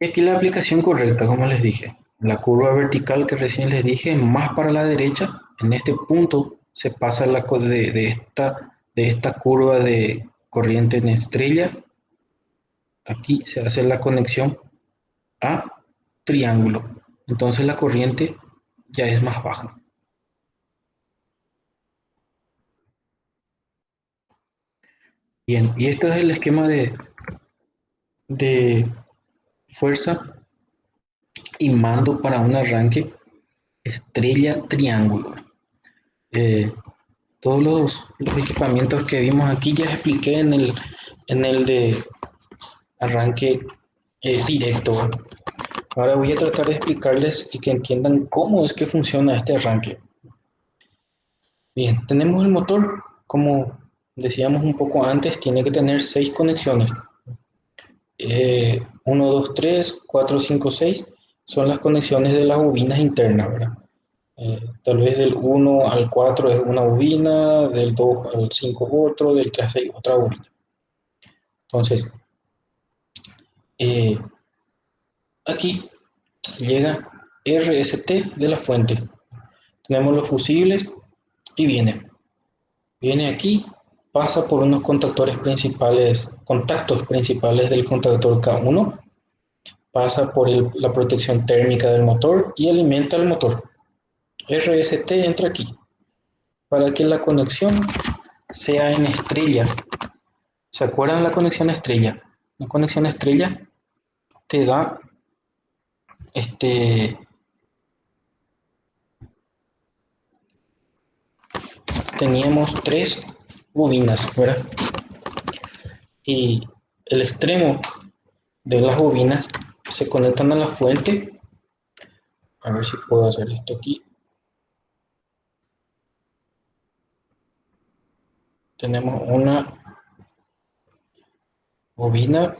Y aquí la aplicación correcta, como les dije, la curva vertical que recién les dije, más para la derecha, en este punto se pasa de esta curva de corriente en estrella, aquí se hace la conexión a triángulo, entonces la corriente ya es más baja. Bien, y esto es el esquema de fuerza y mando para un arranque estrella-triángulo. Eh, todos los equipamientos que vimos aquí ya expliqué en el de arranque directo. Ahora voy a tratar de explicarles y que entiendan cómo es que funciona este arranque. Bien, tenemos el motor, como decíamos un poco antes, tiene que tener 6 conexiones. 1, 2, 3, 4, 5, 6 son las conexiones de las bobinas internas, ¿verdad? Tal vez del 1 al 4 es una bobina, del 2 al 5 otro, del 3 al 6 otra bobina. Entonces, eh, aquí llega RST de la fuente. Tenemos los fusibles y viene aquí, pasa por unos contactos principales del contactor K1, pasa por la protección térmica del motor y alimenta el motor. RST entra aquí para que la conexión sea en estrella. ¿Se acuerdan la conexión estrella? La conexión estrella te da teníamos 3 bobinas, ¿verdad? Y el extremo de las bobinas se conectan a la fuente. A ver si puedo hacer esto aquí. Tenemos una bobina,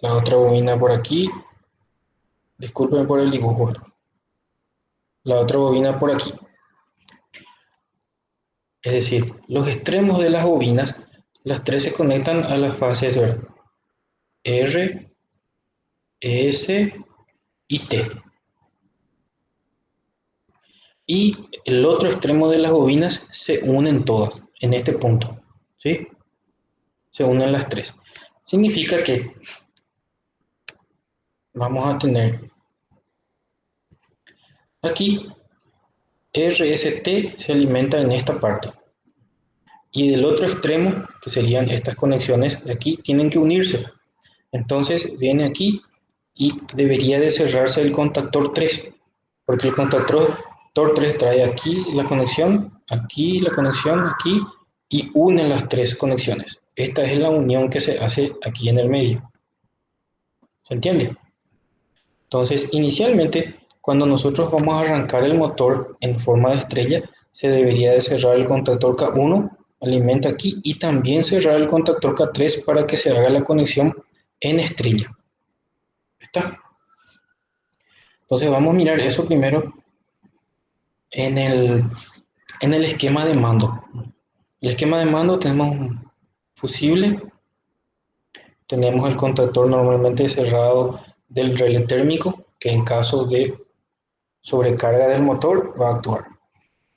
la otra bobina por aquí. Disculpen por el dibujo. La otra bobina por aquí. Es decir, los extremos de las bobinas, las 3 se conectan a las fases R, S y T. Y el otro extremo de las bobinas se unen todas en este punto, ¿sí? Se unen las 3. Significa que vamos a tener aquí RST se alimenta en esta parte. Y del otro extremo, que serían estas conexiones de aquí, tienen que unirse. Entonces viene aquí y debería de cerrarse el contactor 3, porque el contactor 3 trae aquí la conexión, aquí la conexión, aquí, y une las 3 conexiones. Esta es la unión que se hace aquí en el medio. ¿Se entiende? Entonces, inicialmente, cuando nosotros vamos a arrancar el motor en forma de estrella, se debería de cerrar el contactor K1, alimenta aquí, y también cerrar el contactor K3 para que se haga la conexión en estrella. ¿Está? Entonces vamos a mirar eso primero en el esquema de mando. El esquema de mando tenemos un fusible, tenemos el contactor normalmente cerrado del relé térmico, que en caso de sobrecarga del motor va a actuar.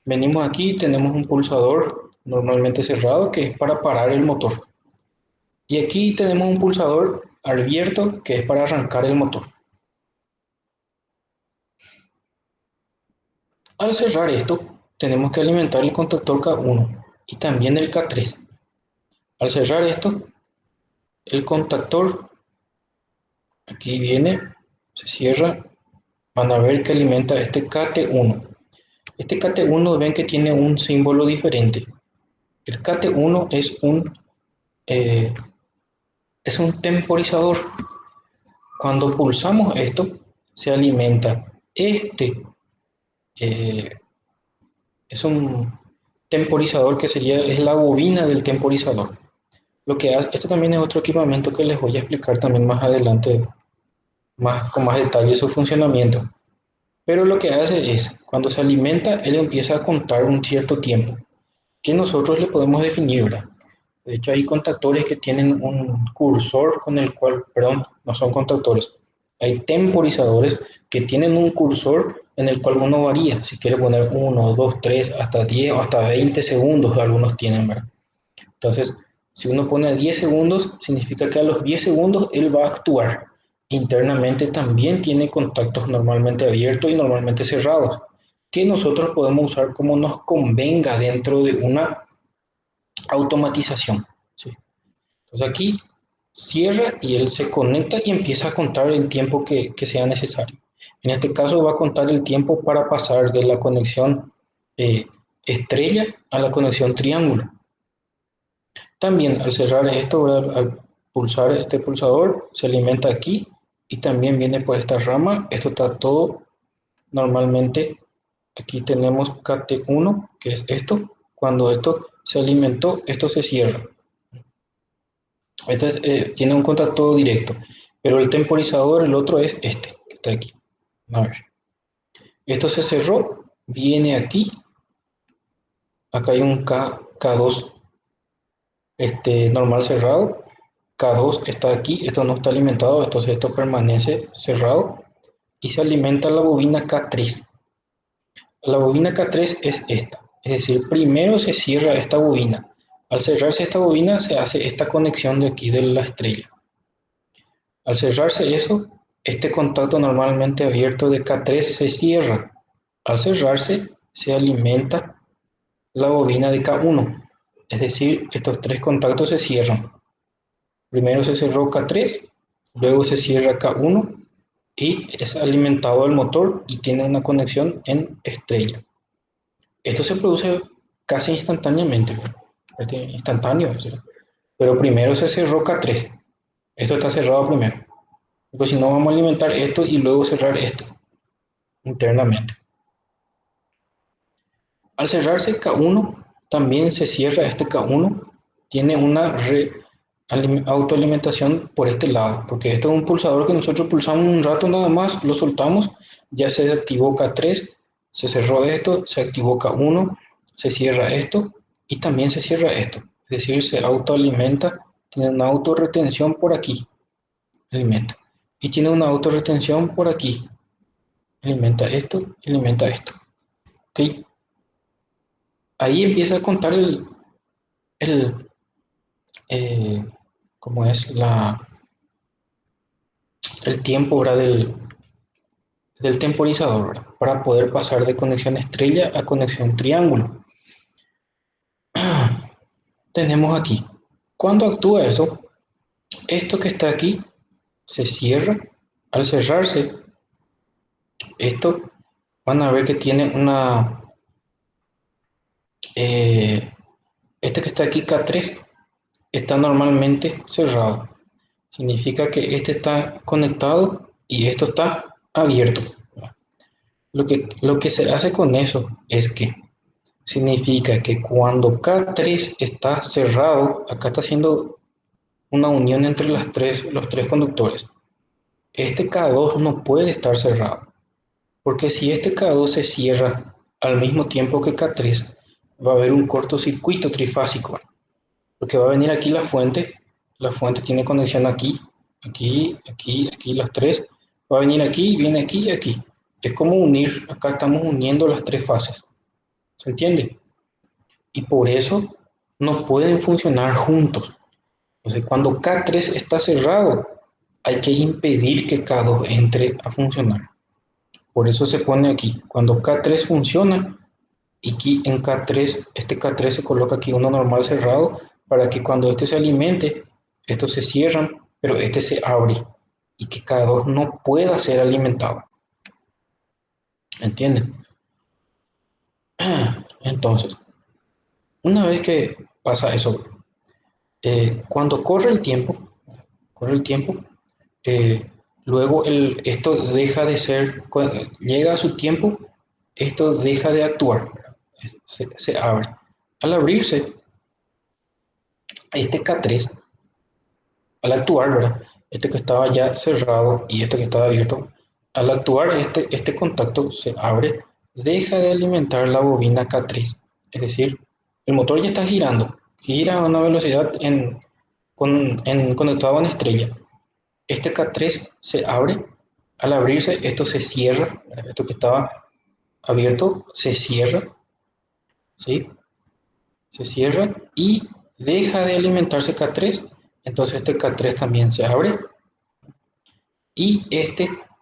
Venimos aquí, tenemos un pulsador normalmente cerrado que es para parar el motor. Y aquí tenemos un pulsador abierto que es para arrancar el motor. Al cerrar esto, tenemos que alimentar el contactor K1 y también el K3. Al cerrar esto, el contactor aquí viene, se cierra, van a ver que alimenta este KT1. Este KT1 ven que tiene un símbolo diferente. El KT1 es un temporizador. Cuando pulsamos esto, se alimenta. Eh, es un temporizador que es la bobina del temporizador. Lo que hace, esto también es otro equipamiento que les voy a explicar también más adelante, con más detalle su funcionamiento. Pero lo que hace es, cuando se alimenta, él empieza a contar un cierto tiempo, que nosotros le podemos definir, ¿verdad? De hecho, hay contactores que tienen un cursor con el cual, perdón, no son contactores. Hay temporizadores que tienen un cursor en el cual uno varía. Si quiere poner 1, 2, 3, hasta 10 o hasta 20 segundos, algunos tienen, ¿verdad? Entonces, si uno pone 10 segundos, significa que a los 10 segundos él va a actuar. Internamente también tiene contactos normalmente abiertos y normalmente cerrados, que nosotros podemos usar como nos convenga dentro de una automatización. ¿Sí? Entonces aquí cierra y él se conecta y empieza a contar el tiempo que sea necesario. En este caso va a contar el tiempo para pasar de la conexión estrella a la conexión triángulo. También al cerrar esto, al pulsar este pulsador, se alimenta aquí y también viene por esta rama. Esto está todo normalmente. Aquí tenemos KT1, que es esto. Cuando esto se alimentó, esto se cierra. Tiene un contacto directo, pero el temporizador, el otro es este, que está aquí. A ver. Esto se cerró, viene aquí. Acá hay un K2 normal cerrado. K2 está aquí, esto no está alimentado, entonces esto permanece cerrado y se alimenta la bobina K3. La bobina K3 es esta, es decir, primero se cierra esta bobina. Al cerrarse esta bobina se hace esta conexión de aquí de la estrella. Al cerrarse eso, este contacto normalmente abierto de K3 se cierra. Al cerrarse se alimenta la bobina de K1, es decir, estos tres contactos se cierran. Primero se cerró K3, luego se cierra K1 y es alimentado el motor y tiene una conexión en estrella. Esto se produce casi instantáneamente, instantáneo, pero primero se cerró K3. Esto está cerrado primero. Porque si no, vamos a alimentar esto y luego cerrar esto internamente. Al cerrarse K1, también se cierra este K1. Tiene una autoalimentación por este lado, porque este es un pulsador que nosotros pulsamos un rato nada más, lo soltamos, ya se activó K3, se cerró esto, se activó K1, se cierra esto y también se cierra esto. Es decir, se autoalimenta, tiene una autorretención por aquí, alimenta. Y tiene una autorretención por aquí, alimenta esto, alimenta esto. ¿Ok? Ahí empieza a contar el cómo es el tiempo, ¿verdad? del temporizador, ¿verdad? Para poder pasar de conexión estrella a conexión triángulo. Tenemos aquí. Cuando actúa eso, esto que está aquí se cierra. Al cerrarse, esto van a ver que tiene este que está aquí, K3, está normalmente cerrado. Significa que este está conectado y esto está abierto. Lo que se hace con eso es que significa que cuando K3 está cerrado, acá está haciendo una unión entre los tres conductores. Este K2 no puede estar cerrado, porque si este K2 se cierra al mismo tiempo que K3, va a haber un cortocircuito trifásico, porque va a venir aquí la fuente tiene conexión aquí, aquí, aquí, aquí, las tres, va a venir aquí, viene aquí y aquí. Es como unir, acá estamos uniendo las tres fases, ¿se entiende? Y por eso no pueden funcionar juntos. Entonces, cuando K3 está cerrado, hay que impedir que K2 entre a funcionar. Por eso se pone aquí. Cuando K3 funciona, y aquí en K3, este K3 se coloca aquí uno normal cerrado para que cuando este se alimente, estos se cierran, pero este se abre y que K2 no pueda ser alimentado. ¿Entienden? Entonces, una vez que pasa eso, cuando corre el tiempo, eh, luego esto deja de ser, llega a su tiempo, esto deja de actuar, se abre. Al abrirse, este K3, al actuar, ¿verdad? Este que estaba ya cerrado y este que estaba abierto, al actuar este contacto se abre, deja de alimentar la bobina K3, es decir, el motor ya está girando, gira a una velocidad conectado en estrella. Este K3 se abre, al abrirse esto se cierra, esto que estaba abierto se cierra, ¿sí? Se cierra y deja de alimentarse K3, entonces este K3 también se abre y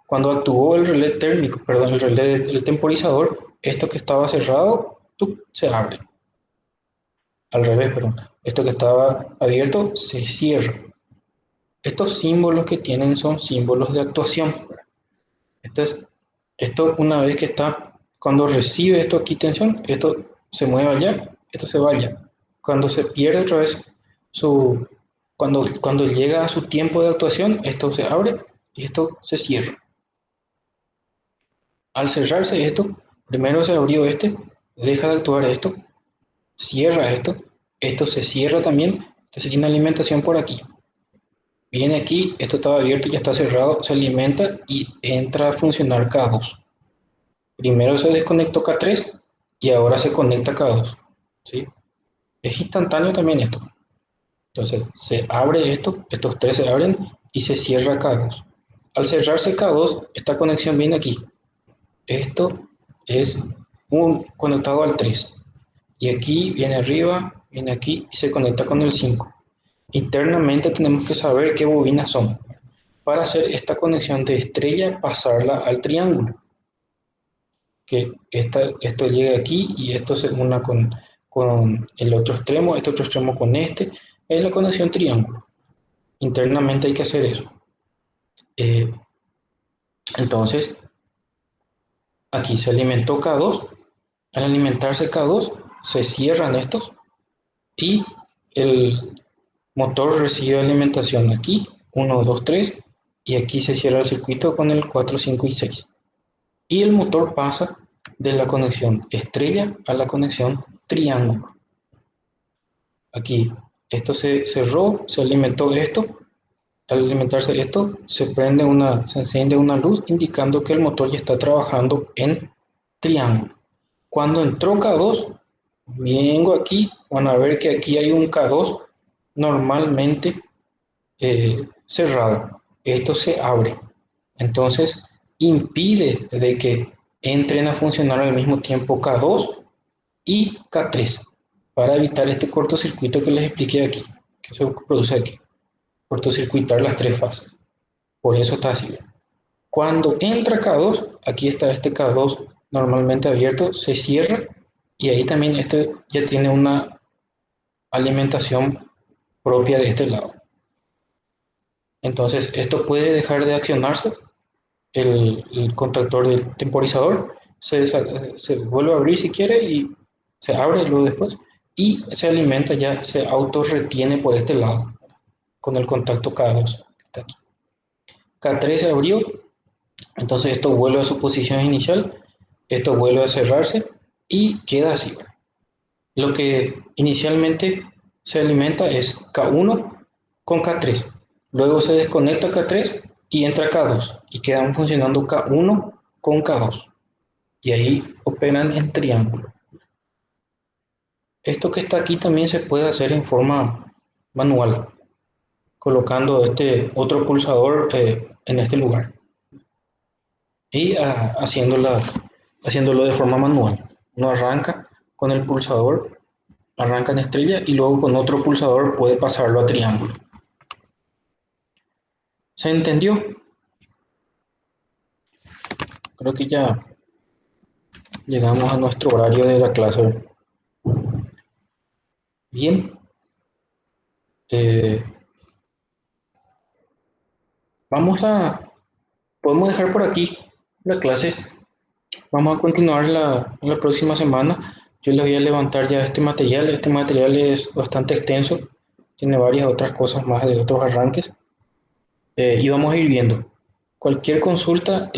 cuando actuó el relé térmico, perdón, el relé del temporizador, esto que estaba cerrado, se abre. Al revés, perdón, esto que estaba abierto se cierra. Estos símbolos que tienen son símbolos de actuación. Esto una vez que está, cuando recibe esto aquí tensión, esto se mueve allá, esto se va allá. Cuando se pierde otra vez cuando llega a su tiempo de actuación, esto se abre y esto se cierra. Al cerrarse esto, primero se abrió deja de actuar esto, cierra esto se cierra también, entonces tiene alimentación por aquí. Viene aquí, esto estaba abierto y ya está cerrado, se alimenta y entra a funcionar K2. Primero se desconectó K3 y ahora se conecta K2. ¿Sí? Es instantáneo también esto. Entonces se abre estos tres se abren y se cierra K2. Al cerrarse K2, esta conexión viene aquí. Esto es conectado al 3. Y aquí viene arriba, viene aquí y se conecta con el 5. Internamente tenemos que saber qué bobinas son. Para hacer esta conexión de estrella, pasarla al triángulo. Que esto llega aquí y esto se una con el otro extremo, este otro extremo con este. Es la conexión triángulo. Internamente hay que hacer eso. Eh, entonces, aquí se alimentó K2. Al alimentarse K2, se cierran estos y el motor recibe alimentación aquí, 1, 2, 3, y aquí se cierra el circuito con el 4, 5 y 6. Y el motor pasa de la conexión estrella a la conexión triángulo. Aquí esto se cerró, se alimentó esto. Al alimentarse esto, se enciende una luz indicando que el motor ya está trabajando en triángulo. Cuando entró K2, vengo aquí, van a ver que aquí hay un K2 normalmente cerrado. Esto se abre. Entonces, impide de que entren a funcionar al mismo tiempo K2 y K3 para evitar este cortocircuito que les expliqué aquí, que se produce aquí. Cortocircuitar las tres fases. Por eso está así. Cuando entra K2, aquí está este K2 normalmente abierto, se cierra y ahí también este ya tiene una alimentación propia de este lado. Entonces, esto puede dejar de accionarse, el contactor del temporizador se vuelve a abrir si quiere y se abre luego después y se alimenta ya, se auto retiene por este lado con el contacto K2 que está aquí. K3 se abrió, entonces esto vuelve a su posición inicial Esto vuelve a cerrarse y queda así. Lo que inicialmente se alimenta es K1 con K3. Luego se desconecta K3 y entra K2 y quedan funcionando K1 con K2. Y ahí operan en triángulo. Esto que está aquí también se puede hacer en forma manual, colocando este otro pulsador en este lugar y haciéndolo de forma manual. No arranca con el pulsador, arranca en estrella y luego con otro pulsador puede pasarlo a triángulo. ¿Se entendió? Creo que ya llegamos a nuestro horario de la clase. Bien, eh, vamos a, podemos dejar por aquí la clase. Vamos a continuar la próxima semana. Yo les voy a levantar ya este material. Este material es bastante extenso, tiene varias otras cosas más de otros arranques. Y vamos a ir viendo. Cualquier consulta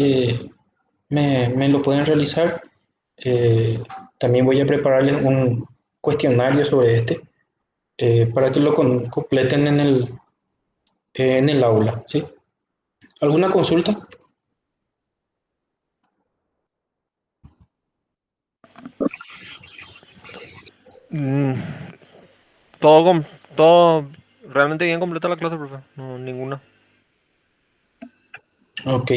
me lo pueden realizar. Eh, También voy a prepararles un cuestionario sobre este para que lo completen en el aula. ¿Sí? ¿Alguna consulta? Mm, todo, todo realmente bien completa la clase, profe. No, ninguna. Ok,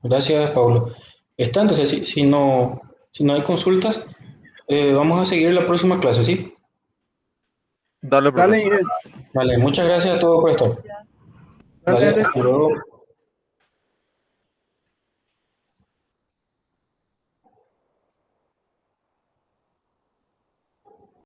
gracias, Pablo. Está, entonces, si no hay consultas, vamos a seguir la próxima clase, ¿sí? Dale, profe. Dale, Inés. Vale, muchas gracias a todos por estar. Dale, Vale, dale. hasta luego.